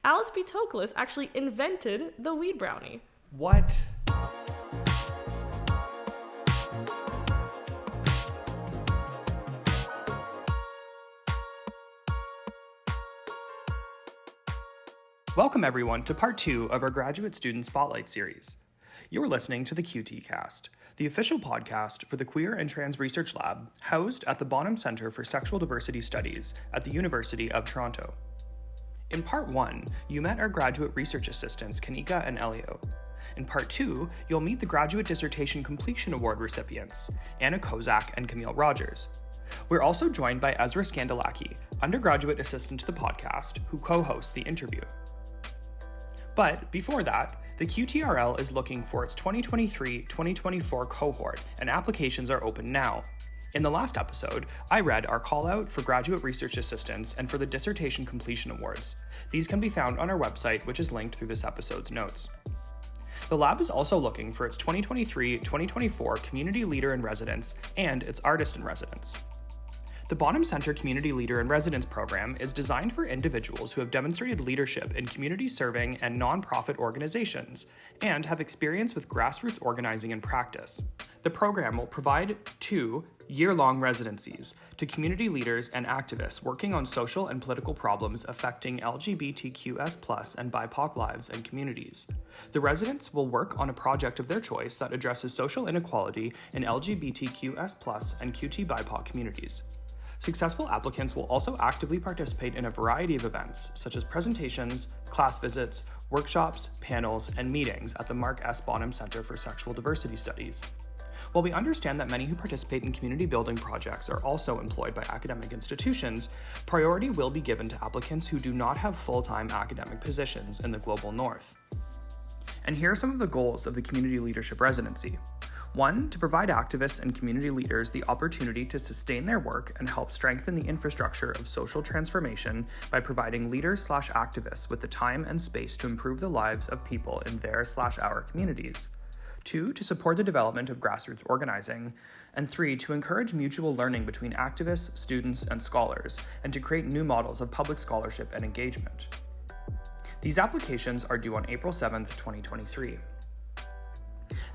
Alice B. Toklas actually invented the weed brownie. What? Welcome everyone to part 2 of our Graduate Student Spotlight series. You're listening to the QTcast, the official podcast for the Queer and Trans Research Lab, housed at the Bonham Centre for Sexual Diversity Studies at the University of Toronto. In part 1, you met our graduate research assistants Kanika and Elliott. In part 2, you'll meet the Graduate Dissertation Completion Award recipients, Anna Kozak and Camille Rogers. We're also joined by Ezra Skandalaki, undergraduate assistant to the podcast, who co-hosts the interview. But before that, the QTRL is looking for its 2023-2024 cohort, and applications are open now. In the last episode, I read our call out for graduate research assistants and for the Dissertation Completion Awards. These can be found on our website, which is linked through this episode's notes. The lab is also looking for its 2023-2024 Community Leader in Residence and its Artist in Residence. The Bonham Centre Community Leader in Residence program is designed for individuals who have demonstrated leadership in community serving and nonprofit organizations and have experience with grassroots organizing and practice. The program will provide 2 year-long residencies to community leaders and activists working on social and political problems affecting LGBTQS+ and BIPOC lives and communities. The residents will work on a project of their choice that addresses social inequality in LGBTQS+ and QT/BIPOC communities. Successful applicants will also actively participate in a variety of events, such as presentations, class visits, workshops, panels, and meetings at the Mark S. Bonham Centre for Sexual Diversity Studies. While we understand that many who participate in community building projects are also employed by academic institutions, priority will be given to applicants who do not have full-time academic positions in the Global North. And here are some of the goals of the Community Leadership Residency. 1, to provide activists and community leaders the opportunity to sustain their work and help strengthen the infrastructure of social transformation by providing leaders/activists with the time and space to improve the lives of people in their/our communities. 2, to support the development of grassroots organizing. And 3, to encourage mutual learning between activists, students, and scholars, and to create new models of public scholarship and engagement. These applications are due on April 7th, 2023.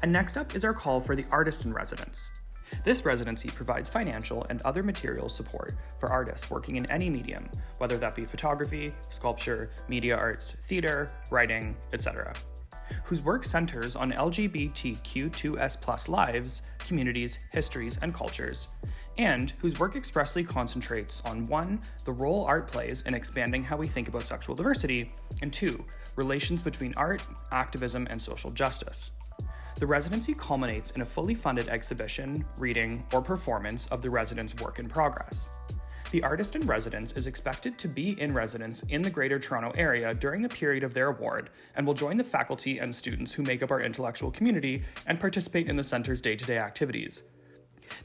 And next up is our call for the Artist in Residence. This residency provides financial and other material support for artists working in any medium, whether that be photography, sculpture, media arts, theater, writing, etc., whose work centers on LGBTQ2S+ lives, communities, histories, and cultures, and whose work expressly concentrates on 1, the role art plays in expanding how we think about sexual diversity, and 2, relations between art, activism, and social justice. The residency culminates in a fully funded exhibition, reading, or performance of the resident's work in progress. The artist in residence is expected to be in residence in the Greater Toronto Area during the period of their award and will join the faculty and students who make up our intellectual community and participate in the center's day-to-day activities.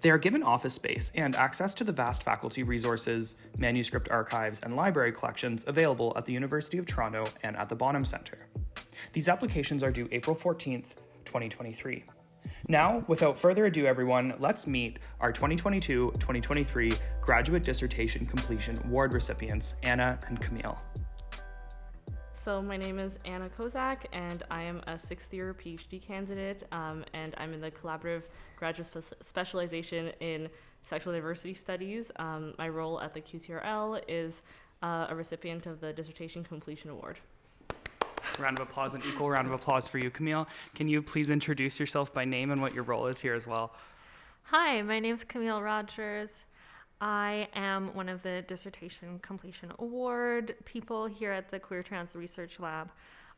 They are given office space and access to the vast faculty resources, manuscript archives, and library collections available at the University of Toronto and at the Bonham Centre. These applications are due April 14th, 2023. Now, without further ado, everyone, let's meet our 2022-2023 Graduate Dissertation Completion Award recipients, Anna and Camille. So my name is Anna Kozak, and I am a 6th-year PhD candidate, and I'm in the collaborative graduate specialization in sexual diversity studies. My role at the QTRL is a recipient of the Dissertation Completion Award. Round of applause, an equal round of applause for you. Camille, can you please introduce yourself by name and what your role is here as well? Hi, my name's Camille Rogers. I am one of the Dissertation Completion Award people here at the Queer Trans Research Lab.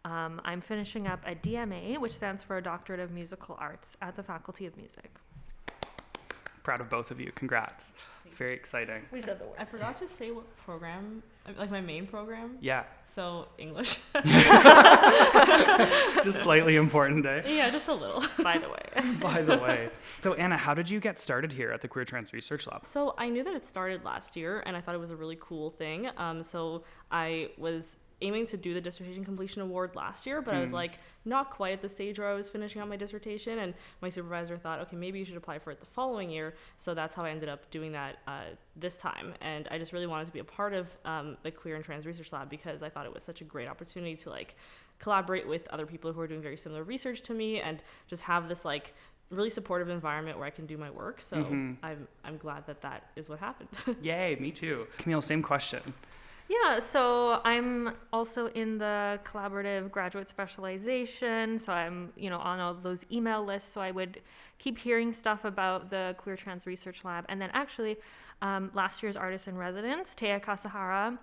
I'm finishing up a DMA, which stands for a Doctorate of Musical Arts at the Faculty of Music. Proud of both of you. Congrats. Very exciting. We said the words. I forgot to say what program, like my main program. Yeah. So English. Just slightly important, eh? Yeah, just a little. By the way. By the way. So Anna, how did you get started here at the Queer Trans Research Lab? So I knew that it started last year, and I thought it was a really cool thing. So I was aiming to do the dissertation completion award last year, but I was like not quite at the stage where I was finishing out my dissertation, and my supervisor thought, okay, maybe you should apply for it the following year. So that's how I ended up doing that this time. And I just really wanted to be a part of the Queer and Trans Research Lab because I thought it was such a great opportunity to like collaborate with other people who are doing very similar research to me and just have this like really supportive environment where I can do my work. So I'm glad that is what happened. Yay, me too. Camille, same question. Yeah, so I'm also in the collaborative graduate specialization. So I'm, on all those email lists. So I would keep hearing stuff about the Queer Trans Research Lab. And then actually, last year's artist in residence, Taya Kasahara,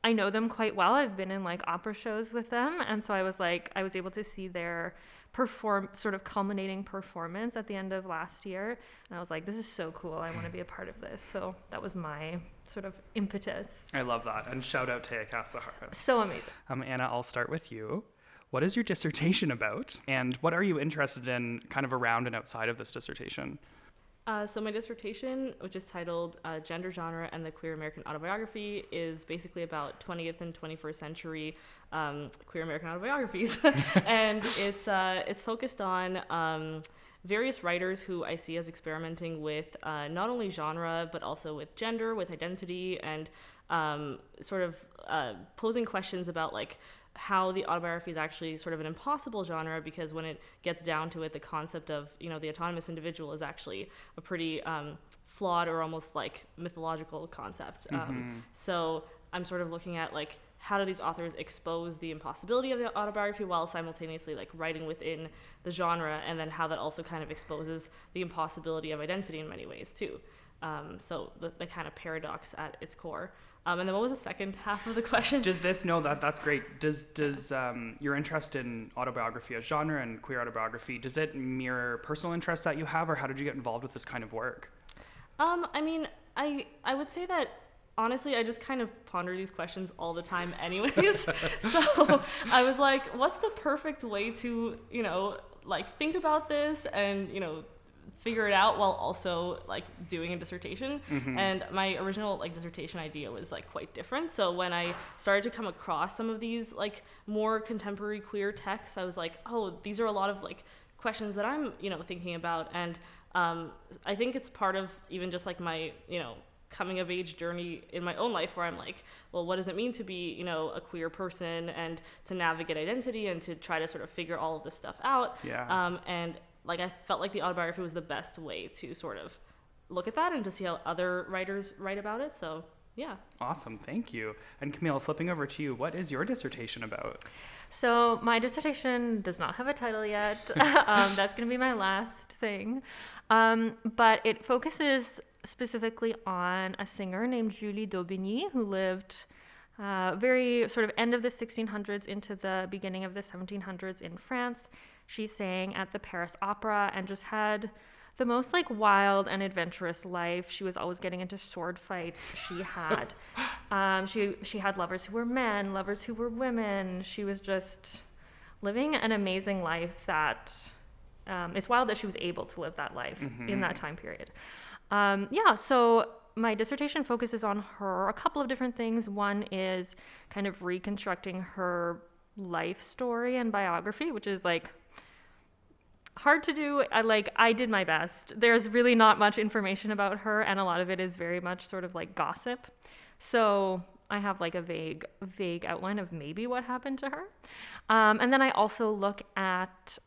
I know them quite well. I've been in like opera shows with them. And so I was able to see their sort of culminating performance at the end of last year, and I was like, this is so cool, I want to be a part of this. So that was my sort of impetus. I love that, and shout out to Kasahara. So amazing. Anna, I'll start with you. What is your dissertation about, and what are you interested in kind of around and outside of this dissertation? So my dissertation, which is titled Gender, Genre, and the Queer American Autobiography, is basically about 20th and 21st century queer American autobiographies. And it's focused on various writers who I see as experimenting with not only genre, but also with gender, with identity, and sort of posing questions about like how the autobiography is actually sort of an impossible genre, because when it gets down to it, the concept of, the autonomous individual is actually a pretty flawed or almost like mythological concept. So I'm sort of looking at like, how do these authors expose the impossibility of the autobiography while simultaneously like writing within the genre, and then how that also kind of exposes the impossibility of identity in many ways too. So the kind of paradox at its core. And then what was the second half of the question? That's great. Does your interest in autobiography as genre and queer autobiography, does it mirror personal interests that you have, or how did you get involved with this kind of work? I mean, I would say that honestly, I just kind of ponder these questions all the time anyways. So I was like, what's the perfect way to, like think about this and, figure it out while also like doing a dissertation. And my original like dissertation idea was like quite different. So when I started to come across some of these like more contemporary queer texts, I was like, oh, these are a lot of like questions that I'm, thinking about. And I think it's part of even just like my, coming of age journey in my own life, where I'm like, well, what does it mean to be, a queer person, and to navigate identity and to try to sort of figure all of this stuff out. And like, I felt like the autobiography was the best way to sort of look at that and to see how other writers write about it. So yeah. Awesome. Thank you. And Camille, flipping over to you, what is your dissertation about? So my dissertation does not have a title yet. That's going to be my last thing. But it focuses specifically on a singer named Julie d'Aubigny, who lived very sort of end of the 1600s into the beginning of the 1700s in France. She sang at the Paris Opera and just had the most like wild and adventurous life. She was always getting into sword fights. She had she had lovers who were men, lovers who were women. She was just living an amazing life that it's wild that she was able to live that life in that time period. So my dissertation focuses on a couple of different things. One is kind of reconstructing her life story and biography, which is like hard to do. I did my best. There's really not much information about her, and a lot of it is very much sort of like gossip. So I have like a vague outline of maybe what happened to her. And then I also look at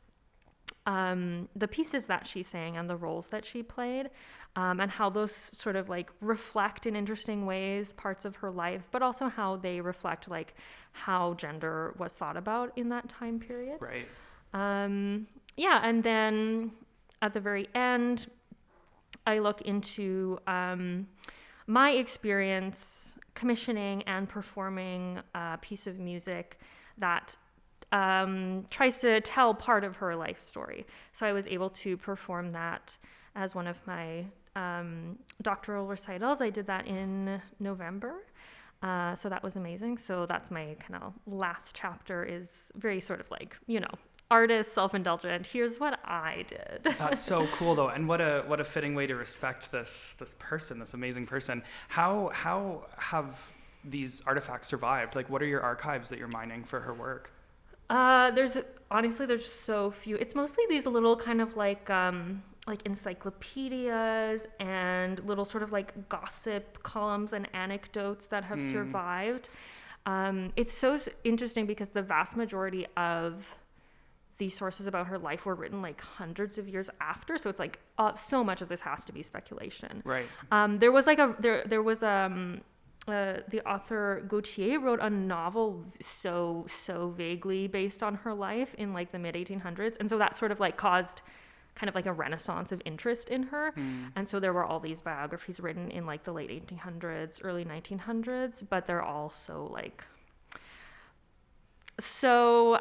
the pieces that she sang and the roles that she played, and how those sort of like reflect in interesting ways parts of her life, but also how they reflect like how gender was thought about in that time period. Right. And then at the very end, I look into my experience commissioning and performing a piece of music that tries to tell part of her life story. So I was able to perform that as one of my doctoral recitals. I did that in November. So that was amazing. So that's my kind of last chapter, is very sort of like, artist, self-indulgent. Here's what I did. That's so cool, though, and what a fitting way to respect this person, this amazing person. How have these artifacts survived? Like, what are your archives that you're mining for her work? There's so few. It's mostly these little kind of like encyclopedias and little sort of like gossip columns and anecdotes that have survived. It's so interesting because the vast majority of these sources about her life were written like hundreds of years after, so it's like so much of this has to be speculation. Right. There was the author Gautier wrote a novel so vaguely based on her life in like the mid 1800s, and so that sort of like caused kind of like a renaissance of interest in her. And so there were all these biographies written in like the late 1800s, early 1900s, but they're all so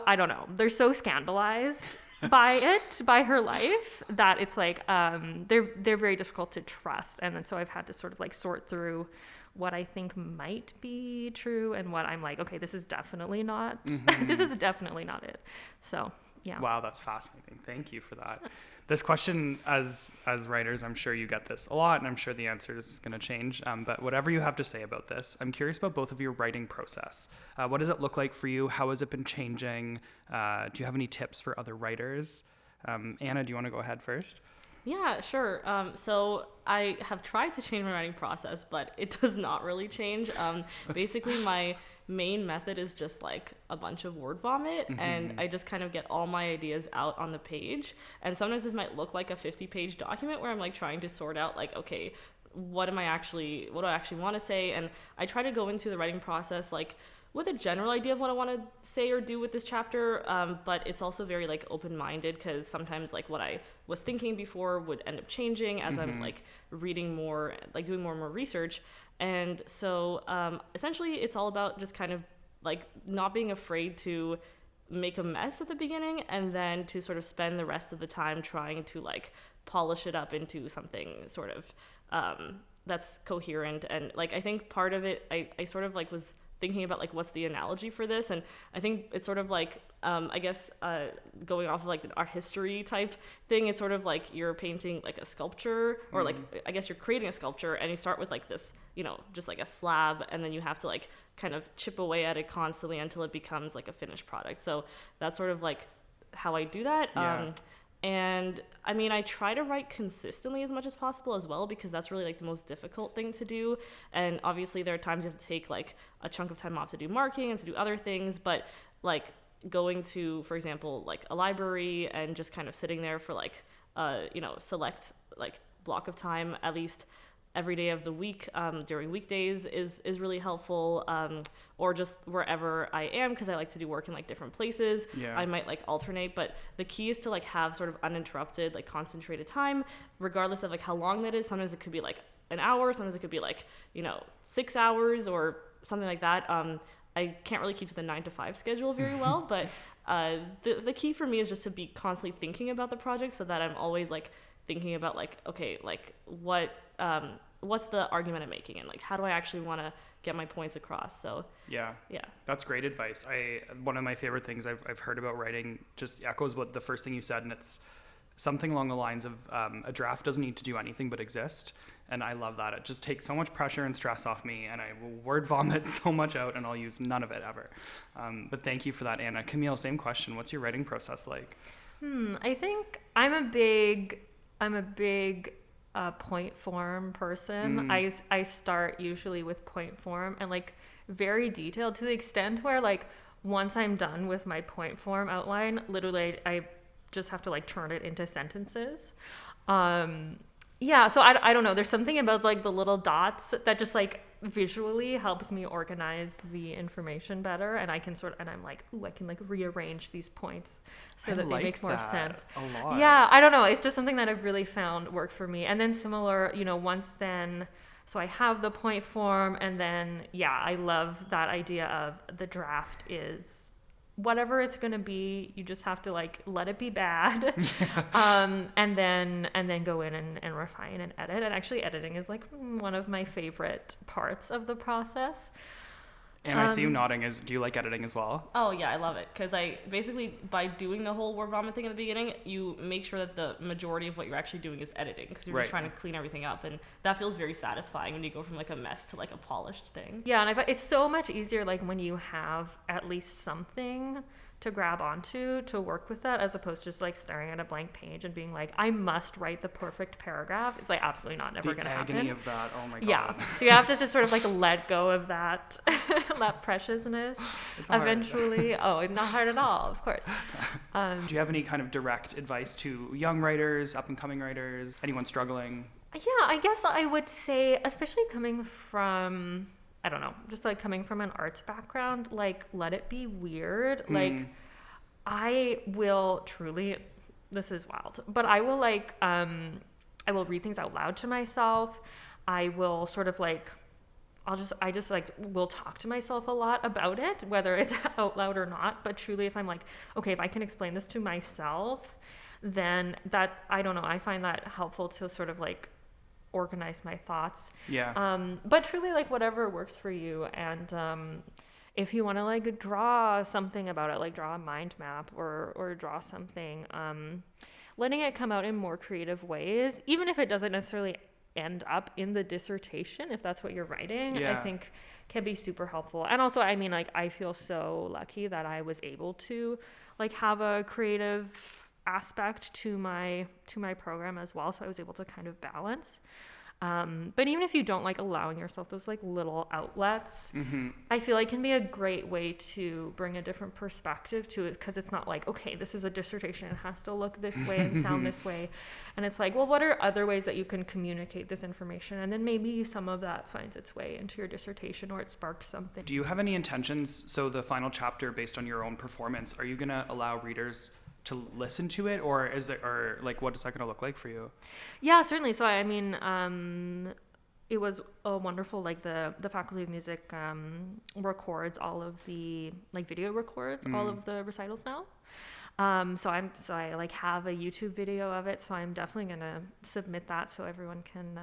I don't know, they're so scandalized by her life that it's like they're very difficult to trust. And then so I've had to sort of like sort through what I think might be true and what I'm like, okay, this is definitely not this is definitely not it. So yeah. Wow, that's fascinating. Thank you for that. This question, as writers, I'm sure you get this a lot, and I'm sure the answer is going to change. But whatever you have to say about this, I'm curious about both of your writing process. What does it look like for you? How has it been changing? Do you have any tips for other writers? Anna, do you want to go ahead first? Yeah, sure. So I have tried to change my writing process, but it does not really change. Basically, my main method is just like a bunch of word vomit, and I just kind of get all my ideas out on the page. And sometimes this might look like a 50-page document where I'm like trying to sort out like, okay, what do I actually want to say? And I try to go into the writing process like with a general idea of what I want to say or do with this chapter, but it's also very like open-minded, because sometimes like what I was thinking before would end up changing as I'm like reading more, like doing more and more research. And so essentially it's all about just kind of like not being afraid to make a mess at the beginning, and then to sort of spend the rest of the time trying to like polish it up into something sort of that's coherent. And like I think part of it, I sort of like was thinking about like what's the analogy for this, and I think it's sort of like I guess going off of like the art history type thing, it's sort of like you're painting like a sculpture, or like I guess you're creating a sculpture, and you start with like this, you know, just like a slab, and then you have to like kind of chip away at it constantly until it becomes like a finished product. So that's sort of like how I do that. And I mean, I try to write consistently as much as possible as well, because that's really like the most difficult thing to do. And obviously there are times you have to take like a chunk of time off to do marking and to do other things, but like going to, for example, like a library and just kind of sitting there for like select like block of time, at least every day of the week during weekdays is really helpful, or just wherever I am, because I like to do work in like different places. I might like alternate, but the key is to like have sort of uninterrupted like concentrated time, regardless of like how long that is. Sometimes it could be like an hour, sometimes it could be like 6 hours or something like that. I can't really keep to the 9-to-5 schedule very well, but the key for me is just to be constantly thinking about the project, so that I'm always like thinking about like, okay, like what's the argument I'm making, and like how do I actually want to get my points across. So yeah, that's great advice. One of my favorite things I've heard about writing just echoes what the first thing you said, and it's something along the lines of a draft doesn't need to do anything but exist. And I love that. It just takes so much pressure and stress off me, and I will word vomit so much out, and I'll use none of it ever. But thank you for that, Anna. Camille, same question. What's your writing process like? I think I'm a big point form person. I start usually with point form, and like very detailed, to the extent where like once I'm done with my point form outline, literally I just have to like turn it into sentences. So I don't know, there's something about like the little dots that just like visually helps me organize the information better, and I'm like, ooh, I can like rearrange these points so that they make more sense. A lot. Yeah, I don't know, it's just something that I've really found work for me. And then similar, so I have the point form, and then I love that idea of the draft is whatever it's going to be, you just have to like let it be bad. And then go in and refine and edit. And actually editing is like one of my favorite parts of the process. And I see you nodding. Do you like editing as well? Oh yeah, I love it, because I basically, by doing the whole word vomit thing at the beginning, you make sure that the majority of what you're actually doing is editing, because you're just trying to clean everything up, and that feels very satisfying when you go from like a mess to like a polished thing. Yeah, and I find it's so much easier like when you have at least something to grab onto to work with that, as opposed to just like staring at a blank page and being like, I must write the perfect paragraph. It's like absolutely not, never gonna happen. The agony of that, oh my god. Yeah, so you have to just sort of like let go of that that preciousness eventually. Oh, not hard at all, of course. Do you have any kind of direct advice to young writers, up and coming writers, anyone struggling? Yeah, I guess I would say, especially coming from, I don't know, just like coming from an arts background, like let it be weird. Like I will truly, this is wild, but I will like, I will read things out loud to myself. I will sort of like, I just like will talk to myself a lot about it, whether it's out loud or not. But truly, if I'm like, okay, if I can explain this to myself, then that, I don't know, I find that helpful to sort of like organize my thoughts. Yeah. But truly, like whatever works for you. And if you want to like draw something about it, like draw a mind map or draw something, letting it come out in more creative ways, even if it doesn't necessarily end up in the dissertation, if that's what you're writing, I think can be super helpful. And also, I mean, like I feel so lucky that I was able to like have a creative aspect to my program as well, so I was able to kind of balance. But even if you don't like allowing yourself those like little outlets, I feel like can be a great way to bring a different perspective to it, because it's not like, okay, this is a dissertation, it has to look this way and sound this way, and it's like, well, what are other ways that you can communicate this information, and then maybe some of that finds its way into your dissertation, or it sparks something. Do you have any intentions, so the final chapter, based on your own performance, are you going to allow readers to listen to it, or is there, or like what is that going to look like for you? Yeah, certainly. So I mean, it was a wonderful, like the Faculty of Music records all of the like video records all of the recitals now. So I like have a YouTube video of it, so I'm definitely gonna submit that so everyone can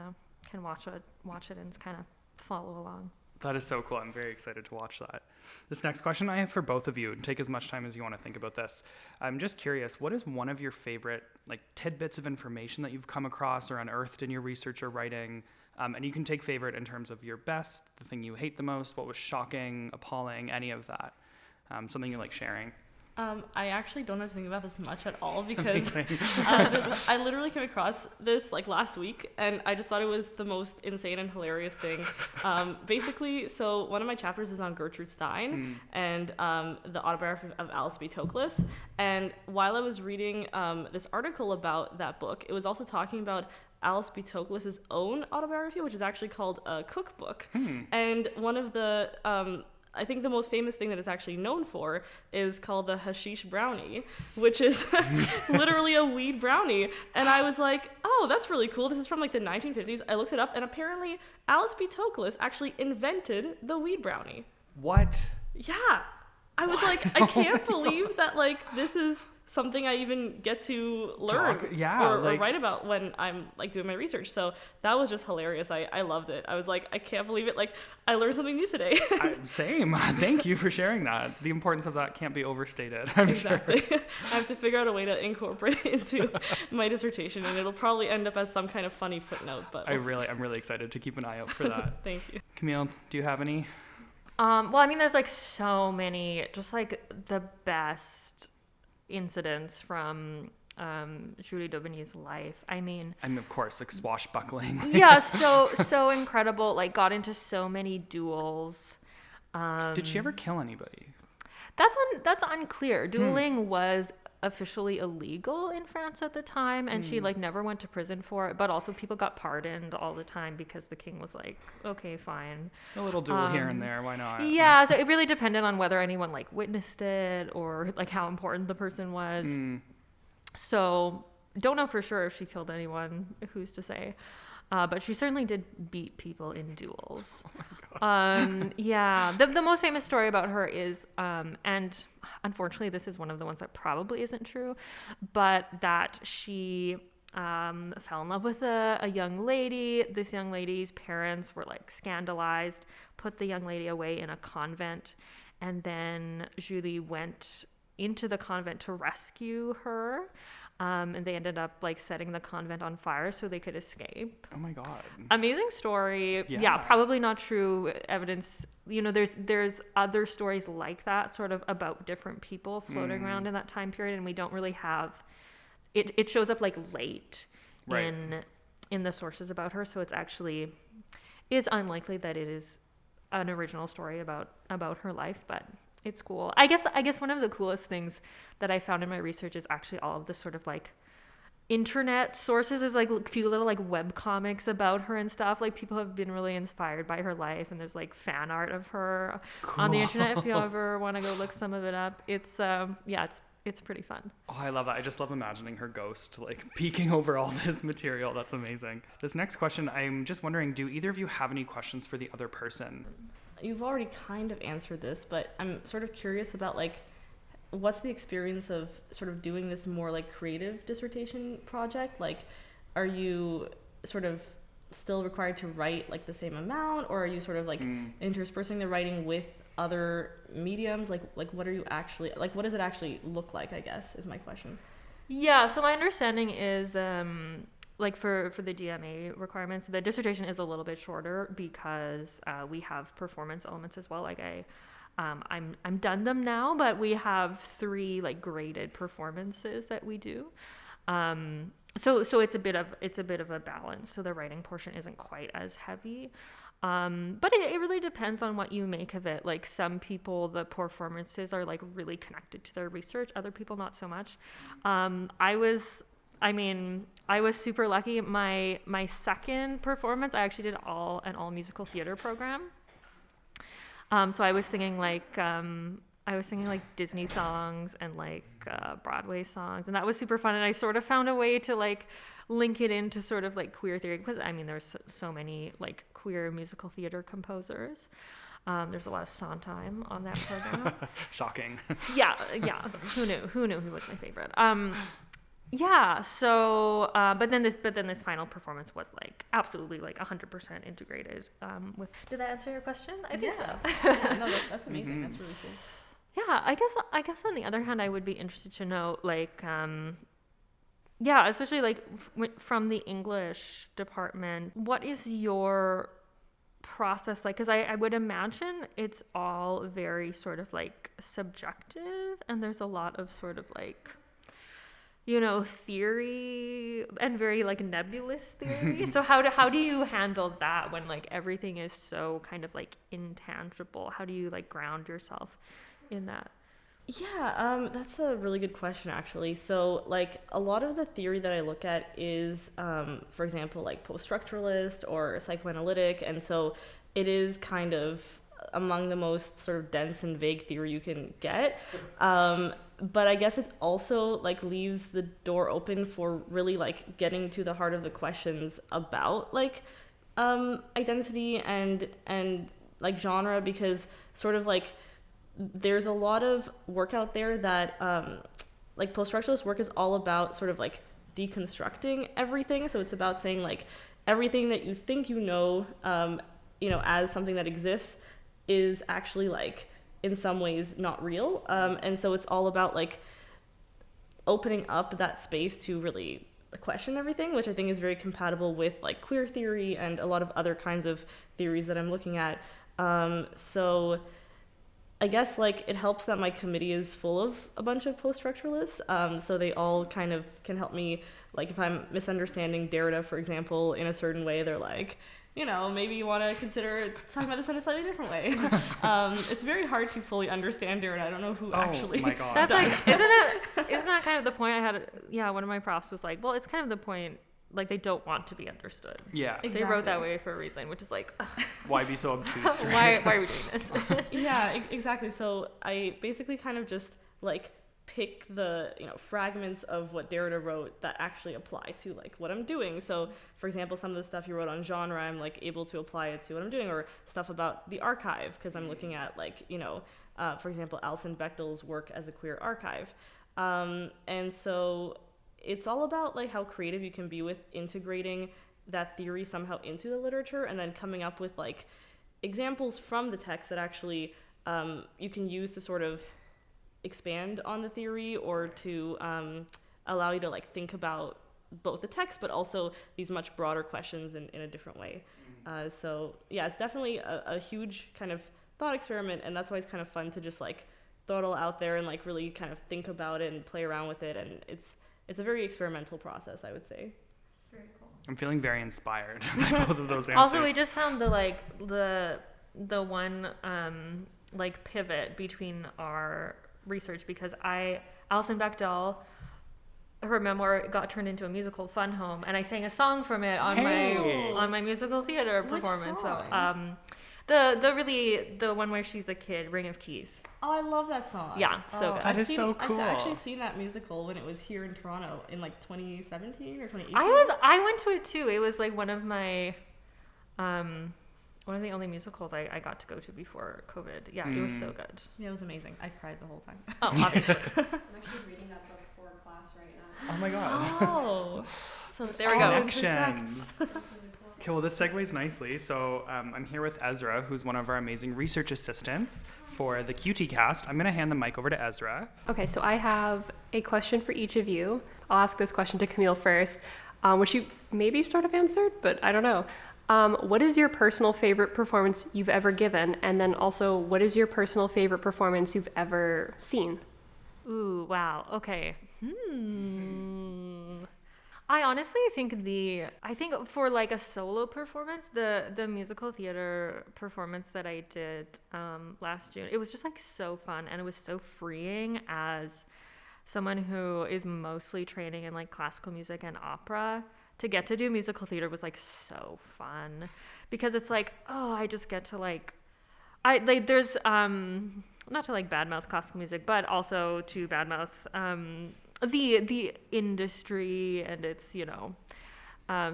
watch it and kind of follow along. That is so cool. I'm very excited to watch that. This next question I have for both of you, and take as much time as you want to think about this. I'm just curious, what is one of your favorite like tidbits of information that you've come across or unearthed in your research or writing? And you can take favorite in terms of your best, the thing you hate the most, what was shocking, appalling, any of that. Something you like sharing. I actually don't have to think about this much at all, because I literally came across this like last week, and I just thought it was the most insane and hilarious thing. Basically, so one of my chapters is on Gertrude Stein and the autobiography of Alice B. Toklas. And while I was reading this article about that book, it was also talking about Alice B. Toklas's own autobiography, which is actually called a cookbook. And one of the I think the most famous thing that it's actually known for is called the hashish brownie, which is literally a weed brownie. And I was like, oh, that's really cool. This is from like the 1950s. I looked it up, and apparently Alice B. Toklas actually invented the weed brownie. What? Yeah. I was like, I can't believe that like this is something I even get to learn or write about when I'm like doing my research. So that was just hilarious. I loved it. I was like, I can't believe it. Like I learned something new today. Same. Thank you for sharing that. The importance of that can't be overstated. I'm exactly. sure. I have to figure out a way to incorporate it into my dissertation, and it'll probably end up as some kind of funny footnote. But I'm really excited to keep an eye out for that. Thank you. Camille, do you have any? Well, I mean, there's like so many, just like the best incidents from Julie Daubigny's life. I mean, and of course, like swashbuckling. Yeah, so incredible. Like got into so many duels. Did she ever kill anybody? That's unclear. Dueling was officially illegal in France at the time, and she like never went to prison for it, but also people got pardoned all the time because the king was like, okay, fine, a little duel here and there, why not? Yeah, so it really depended on whether anyone like witnessed it or like how important the person was. So don't know for sure if she killed anyone, who's to say. But she certainly did beat people in duels. Yeah, the most famous story about her is, and unfortunately this is one of the ones that probably isn't true, but that she fell in love with a young lady. This young lady's parents were like scandalized, put the young lady away in a convent, and then Julie went into the convent to rescue her. And they ended up like setting the convent on fire so they could escape. Oh my God. Amazing story. Yeah. Probably not true evidence. You know, there's other stories like that sort of about different people floating around in that time period, and we don't really have it shows up like late in the sources about her, so it's unlikely that it is an original story about her life, but it's cool. I guess one of the coolest things that I found in my research is actually all of the sort of like internet sources is like cute little like web comics about her and stuff. Like people have been really inspired by her life, and there's like fan art of her on the internet if you ever want to go look some of it up. It's pretty fun. Oh, I love that. I just love imagining her ghost like peeking over all this material. That's amazing. This next question, I'm just wondering, do either of you have any questions for the other person? You've already kind of answered this, but I'm sort of curious about like what's the experience of sort of doing this more like creative dissertation project? Like, are you sort of still required to write like the same amount, or are you sort of like interspersing the writing with other mediums? Like what are you actually like? What does it actually look like, I guess, is my question. Yeah, so my understanding is like for the DMA requirements, the dissertation is a little bit shorter because we have performance elements as well. Like I'm done them now, but we have 3 like graded performances that we do. So it's a bit of a balance. So the writing portion isn't quite as heavy. But it really depends on what you make of it. Like some people, the performances are like really connected to their research. Other people, not so much. I was super lucky. My second performance, I actually did an all musical theater program. So I was singing like Disney songs and like Broadway songs, and that was super fun. And I sort of found a way to like link it into sort of like queer theory, because I mean there's so many like queer musical theater composers. There's a lot of Sondheim on that program. Shocking. Yeah. Who knew he was my favorite? So but then this final performance was like absolutely like 100% integrated with. Did that answer your question? I think so. No, that's amazing. That's really cool. Yeah, I guess on the other hand, I would be interested to know like especially like from the English department, what is your process like? Because I would imagine it's all very sort of like subjective, and there's a lot of sort of like, you know, theory and very like nebulous theory. So how do you handle that when like everything is so kind of like intangible? How do you like ground yourself in that? Yeah, that's a really good question, actually. So, like, a lot of the theory that I look at is, for example, like post-structuralist or psychoanalytic, and so it is kind of among the most sort of dense and vague theory you can get. But I guess it also like leaves the door open for really like getting to the heart of the questions about like identity and like genre, because sort of like there's a lot of work out there that like post-structuralist work is all about sort of like deconstructing everything. So it's about saying like everything that you think you know as something that exists is actually like in some ways not real. And so it's all about like opening up that space to really question everything, which I think is very compatible with like queer theory and a lot of other kinds of theories that I'm looking at. So I guess like it helps that my committee is full of a bunch of post-structuralists. So they all kind of can help me, like if I'm misunderstanding Derrida, for example, in a certain way, they're like, maybe you want to consider talking about this in a slightly different way. It's very hard to fully understand Derrida. I don't know who actually. Oh my God. That's like, isn't that kind of the point I had? Yeah, one of my profs was like, well, it's kind of the point. Like they don't want to be understood. Yeah. Exactly. They wrote that way for a reason, which is like, why be so obtuse? why are we doing this? Yeah, exactly. So I basically kind of just like pick the fragments of what Derrida wrote that actually apply to like what I'm doing. So for example, some of the stuff he wrote on genre, I'm like able to apply it to what I'm doing, or stuff about the archive, because I'm looking at like for example, Alison Bechdel's work as a queer archive. And so it's all about like how creative you can be with integrating that theory somehow into the literature, and then coming up with like examples from the text that actually you can use to sort of expand on the theory, or to allow you to like think about both the text but also these much broader questions in a different way. So yeah, it's definitely a huge kind of thought experiment, and that's why it's kind of fun to just like throw it all out there and like really kind of think about it and play around with it, and it's a very experimental process, I would say. Very cool. I'm feeling very inspired by both of those answers. Also, we just found the one like pivot between our research, because Alison Bechdel, her memoir got turned into a musical, Fun Home, and I sang a song from it on my musical theater performance. Song? So the one where she's a kid, Ring of Keys. Oh, I love that song. Yeah, so good. That is so cool. I've actually seen that musical when it was here in Toronto in like 2017 or 2018. I went to it too. It was like one of my one of the only musicals I got to go to before COVID. Yeah, it was so good. Yeah, it was amazing. I cried the whole time. Oh, obviously. I'm actually reading that book for class right now. Oh my god. Oh, so there we go. Connections. Okay, well, this segues nicely. So I'm here with Ezra, who's one of our amazing research assistants for the QTcast. I'm going to hand the mic over to Ezra. Okay, so I have a question for each of you. I'll ask this question to Camille first, which you maybe sort of answered, but I don't know. What is your personal favorite performance you've ever given? And then also, what is your personal favorite performance you've ever seen? Ooh, wow. Okay. I honestly think for like a solo performance, the musical theater performance that I did last June, it was just like so fun, and it was so freeing as someone who is mostly training in like classical music and opera. To get to do musical theater was like so fun, because it's like, oh, I just get to like, there's not to like badmouth classical music, but also to badmouth the industry and its, you know,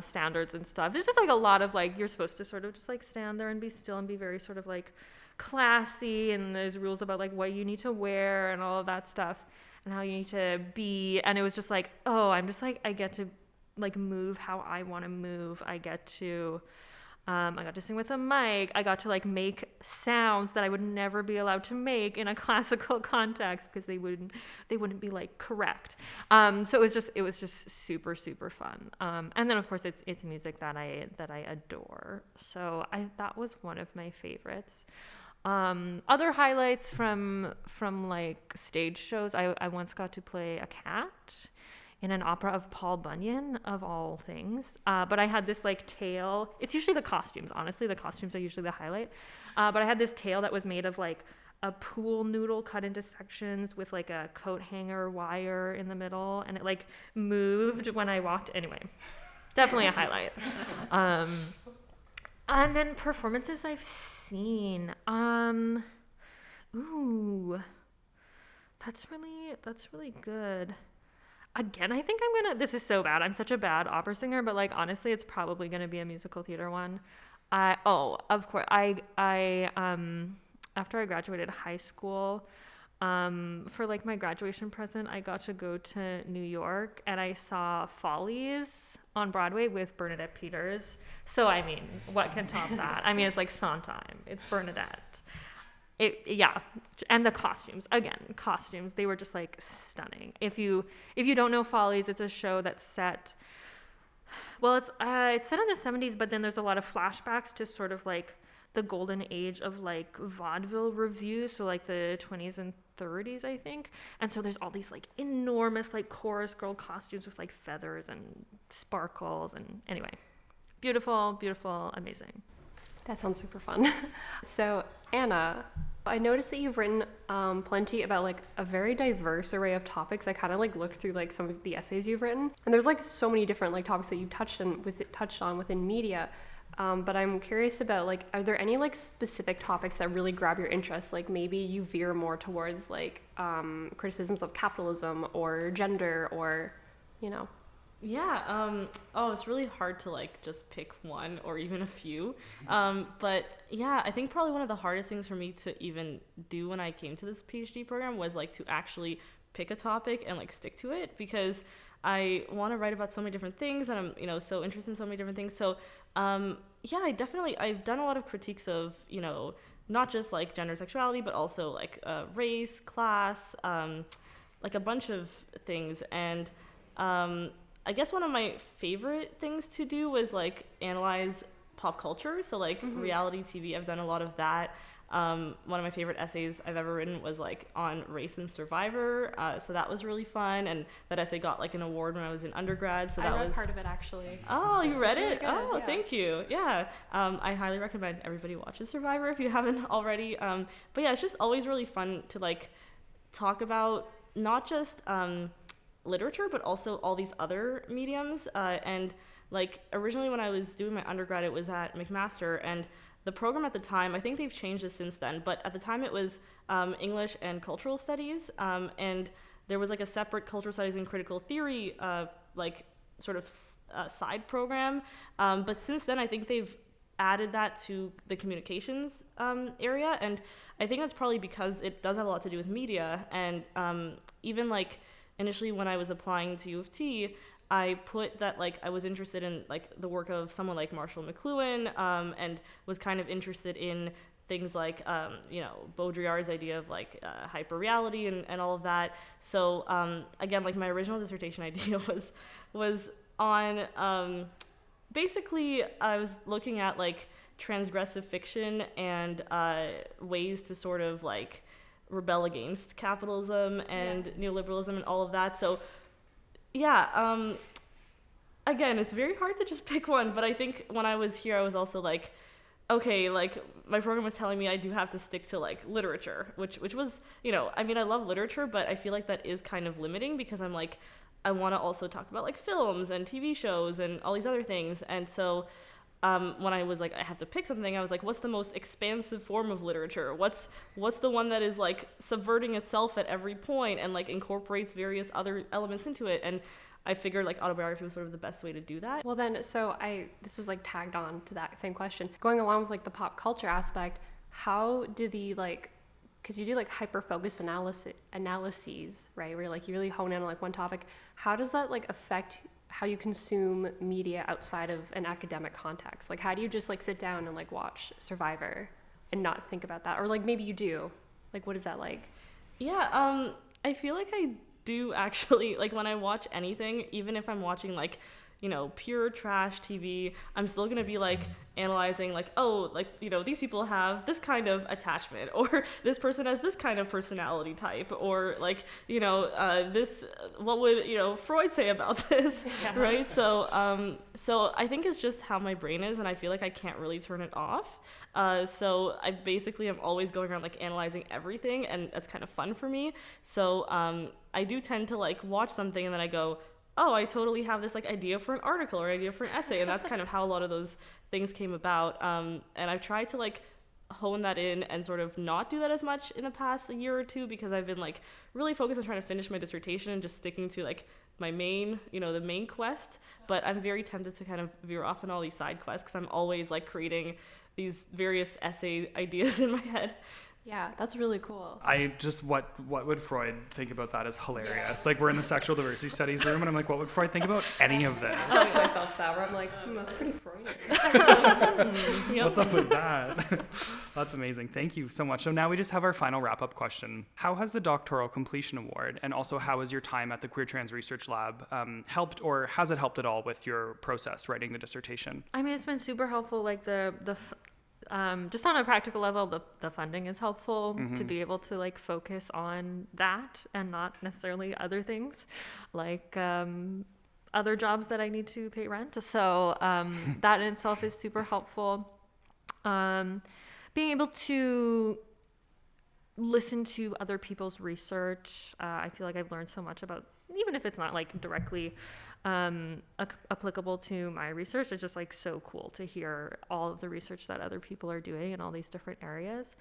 standards and stuff. There's just like a lot of like, you're supposed to sort of just like stand there and be still and be very sort of like classy, and there's rules about like what you need to wear and all of that stuff and how you need to be. And it was just like, oh, I'm just like, I get to like move how I want to move. I got to sing with a mic. I got to like make sounds that I would never be allowed to make in a classical context, because they wouldn't be like correct. So it was just super, super fun. And then of course it's music that I adore. So that was one of my favorites. Other highlights from like stage shows, I once got to play a cat in an opera of Paul Bunyan, of all things. But I had this like tail. It's usually the costumes, honestly. The costumes are usually the highlight. But I had this tail that was made of like a pool noodle cut into sections with like a coat hanger wire in the middle. And it like moved when I walked. Anyway, definitely a highlight. And then performances I've seen. Ooh, that's really good. Again, I think this is so bad. I'm such a bad opera singer, but like honestly, it's probably gonna be a musical theater one. Of course, I after I graduated high school, for like my graduation present, I got to go to New York and I saw Follies on Broadway with Bernadette Peters. So I mean, what can top that? I mean, it's like Sondheim. It's Bernadette. And the costumes, they were just like stunning. If you don't know Follies, it's a show that's set, well, it's set in the 70s, but then there's a lot of flashbacks to sort of like the golden age of like vaudeville revue, so like the 20s and 30s, I think. And so there's all these like enormous like chorus girl costumes with like feathers and sparkles, and anyway, beautiful, amazing. That sounds super fun. So, Anna, I noticed that you've written plenty about like a very diverse array of topics. I kind of like looked through like some of the essays you've written, and there's like so many different like topics that you've touched on within media. But I'm curious about like, are there any like specific topics that really grab your interest? Like maybe you veer more towards like criticisms of capitalism or gender, or, you know. Yeah, it's really hard to like just pick one or even a few. But yeah, I think probably one of the hardest things for me to even do when I came to this PhD program was like to actually pick a topic and like stick to it, because I want to write about so many different things, and I'm, you know, so interested in so many different things. So yeah, I've done a lot of critiques of, you know, not just like gender, sexuality, but also like race, class, like a bunch of things. And I guess one of my favorite things to do was like analyze pop culture. So like reality TV, I've done a lot of that. One of my favorite essays I've ever written was like on race and Survivor. So that was really fun. And that essay got like an award when I was in undergrad. So that I read was part of it actually. Oh, you read It's really it? good, Oh, yeah. thank you. Yeah. I highly recommend everybody watches Survivor if you haven't already. But yeah, it's just always really fun to like talk about not just literature, but also all these other mediums. And like originally when I was doing my undergrad, it was at McMaster, and the program at the time, I think they've changed it since then, but at the time it was English and cultural studies, and there was like a separate cultural studies and critical theory like sort of side program. But since then, I think they've added that to the communications area, and I think that's probably because it does have a lot to do with media. And even like initially when I was applying to U of T, I put that like I was interested in like the work of someone like Marshall McLuhan, and was kind of interested in things like you know, Baudrillard's idea of like hyperreality and all of that. So again, like my original dissertation idea was on basically I was looking at like transgressive fiction and ways to sort of like rebel against capitalism and neoliberalism and all of that. So yeah, again, it's very hard to just pick one, but I think when I was here, I was also like, okay, like my program was telling me I do have to stick to like literature, which was, you know, I mean, I love literature, but I feel like that is kind of limiting, because I'm like, I want to also talk about like films and TV shows and all these other things. And so when I was like, I have to pick something, I was like, what's the most expansive form of literature? What's the one that is like subverting itself at every point and like incorporates various other elements into it? And I figured like autobiography was sort of the best way to do that. Well then, this was like tagged on to that same question. Going along with like the pop culture aspect, how do the like, because you do like hyper-focused analyses, right? Where like you really hone in on like one topic. How does that like affect how you consume media outside of an academic context? Like how do you just like sit down and like watch Survivor and not think about that? Or like maybe you do. Like what is that like? Yeah, I feel like I do actually, like when I watch anything, even if I'm watching like, you know, pure trash TV, I'm still gonna be like analyzing like, oh, like, you know, these people have this kind of attachment, or this person has this kind of personality type, or like, you know, this, what would, you know, Freud say about this, right? So I think it's just how my brain is, and I feel like I can't really turn it off. So I basically am always going around like analyzing everything, and that's kind of fun for me. So I do tend to like watch something and then I go, oh, I totally have this like idea for an article or idea for an essay. And that's kind of how a lot of those things came about. And I've tried to like hone that in and sort of not do that as much in the past year or two, because I've been like really focused on trying to finish my dissertation and just sticking to like my main, you know, the main quest. But I'm very tempted to kind of veer off on all these side quests, because I'm always like creating these various essay ideas in my head. Yeah, that's really cool. I just, what would Freud think about that is hilarious. Like we're in the sexual diversity studies room and I'm like, what would Freud think about any of this? I make myself sour. I'm like, that's pretty Freudian. Yep. What's up with that? That's amazing. Thank you so much. So now we just have our final wrap-up question. How has the Doctoral Completion Award, and also how has your time at the Queer Trans Research Lab helped, or has it helped at all with your process writing the dissertation? I mean, it's been super helpful. Like just on a practical level, the funding is helpful to be able to like focus on that and not necessarily other things like other jobs that I need to pay rent. So that in itself is super helpful. Being able to listen to other people's research, I feel like I've learned so much about, even if it's not like directly applicable to my research. It's just like so cool to hear all of the research that other people are doing in all these different areas.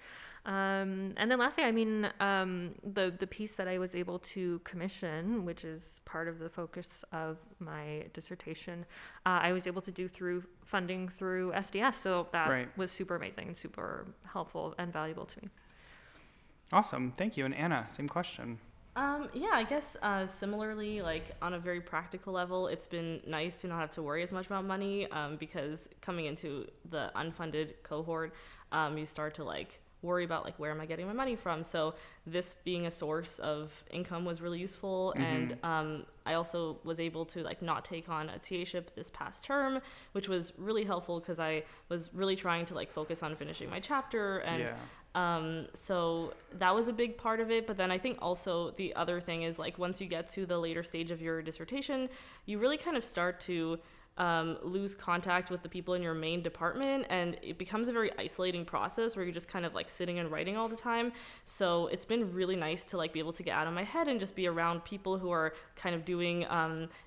And then lastly, I mean, the piece that I was able to commission, which is part of the focus of my dissertation, I was able to do through funding through SDS. So that was super amazing and super helpful and valuable to me. Awesome. Thank you. And Anna, same question. Yeah, I guess similarly, like on a very practical level, it's been nice to not have to worry as much about money because coming into the unfunded cohort, you start to like worry about like where am I getting my money from. So this being a source of income was really useful, and I also was able to like not take on a TA-ship this past term, which was really helpful because I was really trying to like focus on finishing my chapter and. So that was a big part of it. But then I think also the other thing is like once you get to the later stage of your dissertation, you really kind of start to lose contact with the people in your main department, and it becomes a very isolating process where you're just kind of like sitting and writing all the time. So it's been really nice to like be able to get out of my head and just be around people who are kind of doing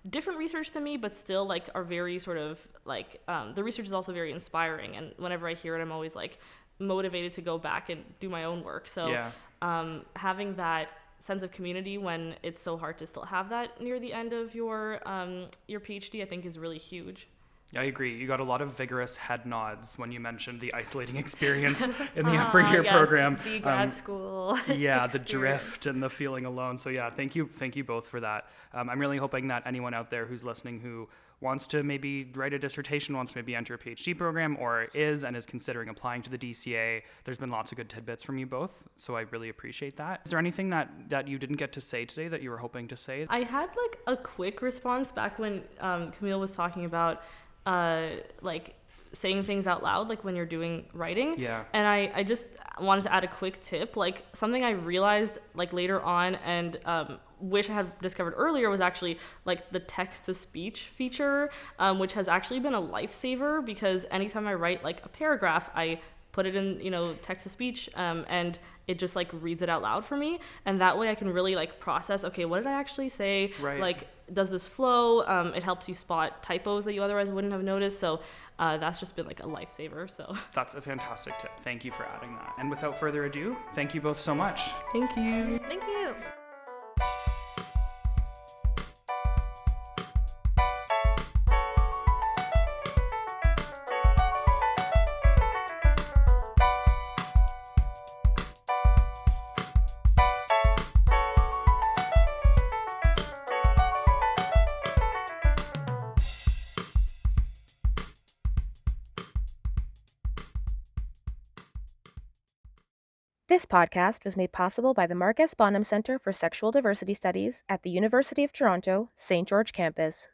different research than me, but still like are very sort of like the research is also very inspiring, and whenever I hear it, I'm always like motivated to go back and do my own work. So having that sense of community when it's so hard to still have that near the end of your PhD, I think is really huge. I agree. You got a lot of vigorous head nods when you mentioned the isolating experience in the upper year program. The grad school. Yeah, the drift and the feeling alone. So yeah, thank you both for that. I'm really hoping that anyone out there who's listening who wants to maybe write a dissertation, wants to maybe enter a PhD program, or is considering applying to the DCA, there's been lots of good tidbits from you both, so I really appreciate that. Is there anything that you didn't get to say today that you were hoping to say? I had like a quick response back when Camille was talking about like saying things out loud, like when you're doing writing. Yeah. And I just wanted to add a quick tip, like something I realized like later on and wish I had discovered earlier was actually like the text-to-speech feature, which has actually been a lifesaver because anytime I write like a paragraph, I put it in, text-to-speech, and it just like reads it out loud for me. And that way I can really like process, okay, what did I actually say? Right. Like, does this flow? It helps you spot typos that you otherwise wouldn't have noticed. So that's just been like a lifesaver. So that's a fantastic tip. Thank you for adding that. And without further ado, thank you both so much. Thank you. Thank you. This podcast was made possible by the Mark S. Bonham Center for Sexual Diversity Studies at the University of Toronto, St. George Campus.